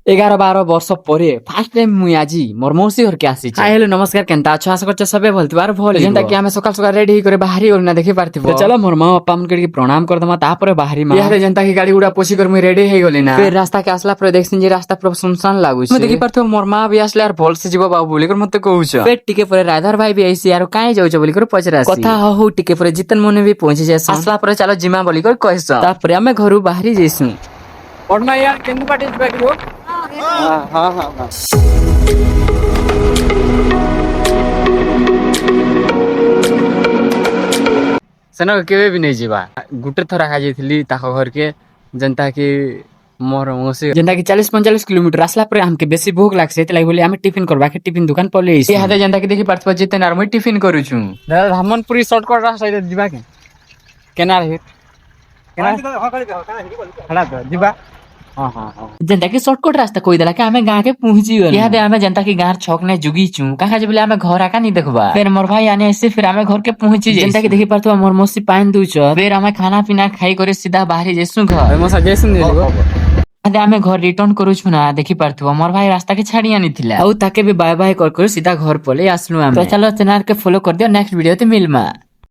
11-12 ବର୍ଷ ପରେ first time ମୁଇଁ ଆଜି ମୋର ମୌସି ଘରକେ ଆସିଛି। ହାଇ ହେଲୋ ନମସ୍କାର, କେନ୍ତା ଅଛ? ଆଶା କରୁଛ ସବେ ଭଲ ଥିବାର। ଭଲ ଯେନ୍ତା କି ଆମେ ସକାଳ ସକାଳ ରେଡି ହେଇକରି ବାହାରି ଗଲୁ ନା, ଦେଖି ପାରଥିବ। ଚଲ ମୋର ମା ବାପା ମାନଙ୍କୁ ଟିକେ ପ୍ରଣାମ କରିଦମା, ତାପରେ ବାହାରିମା। ଇହାଦେ ଯେନ୍ତା କି ଗାଡି ଗୁଡା ପୋଛି କରି ମୁଇଁ ରେଡି ହେଇଗଲି ନା, ଫେର ରାସ୍ତା କେ ଆସିଲା ପରେ ଦେଖସିନ୍ ଯେ ରାସ୍ତା ପୁରା ସୁନସାନ ଲାଗୁଛି। ମୁଁ ଦେଖି ପାରଥିବ ମୋର ମା ବି ଆସିଲେ ଆର ଭଲସେ ଯିବ ବାବୁ ବୋଲି କରି ମତେ କହୁଛ। ଫେର ଟିକେ ପରେ ରାଧାର ଭାଇ ବି ଆଇସି, ଆର କାଇଁ ଯାଉଛ ବୋଲି କରି ପଚରା ଆସି କଥା ହଉ ଟିକେ ପରେ ଜିତନ ମନେ ବି ପହଞ୍ଚି ଯାଇସ। ଆସିଲା ପରେ ଚାଲ ଜିମା ବୋଲି କରି କହିସ, ତାପରେ ଆମେ ଘରୁ ବାହାରି ଯାଇସୁ। ପଡନା यार କେନ୍ଦୁ ପାଟି ଯିବା କି? ହଁ ସେନ କେବେ ବି ନେଇ ଯିବା। ଗୁଟେ ଥର ଆକା ଯାଇଥିଲି ତାଙ୍କ ଘରକେ, ଯେନ୍ତା କି ମୋର ମौसी ଯେନ୍ତା କି 40-45 କିଲୋମିଟର ଆସିଲା ପରେ ଆମକେ ବେଶୀ ଭୋକ ଲାଗସି, ସେଥିଲାଗି ବୋଲି ଆମେ ଟିଫିନ કરવા કે ଟିଫିନ ଦୁକାନ ପଲେଇ ଆଇছি। ଇହାଦେ ଯେନ୍ତା କି ଦେଖି ପାରଥିବ ଜିତେନ ଆର ମୁଇଁ ଟିଫିନ କରୁଛୁ। ରାମନପୁରୀ ସର୍ଟକଟ ରାସ୍ତା ଯିବା કે କେନାର ଯିବା। ଯେନ୍ତା କି ସର୍ଟକଟ ରାସ୍ତା କହିଦେଲା କି ଆମେ ଗାଁ के पहुंची गए। इहादे ଆମେ ଯେନ୍ତା କି ଗାଁ ଛକ ने जुगीचू काहे जे बोले ଆମେ घर आका नहीं देखबा। फिर मोर भाई आने ऐसे फिर ଆମେ घर के पहुंची जाई। जेन्ता कि देखि पारथवा मोर मौसी पान दूछ, फिर ଆମେ खाना पीना खाई करे सीधा बाहरी जेसु घर। मोसा जेसु इहादे ଆମେ घर रिटर्न करूछु ना, देखि पारथवा मोर भाई रास्ता के छाड़ी आनी थिला, और ताके भी बाय बाय कर कर सीधा घर पले आसलु। ଆମେ तो चलो चैनल के फॉलो कर दियो, नेक्स्ट वीडियो ते मिलमा।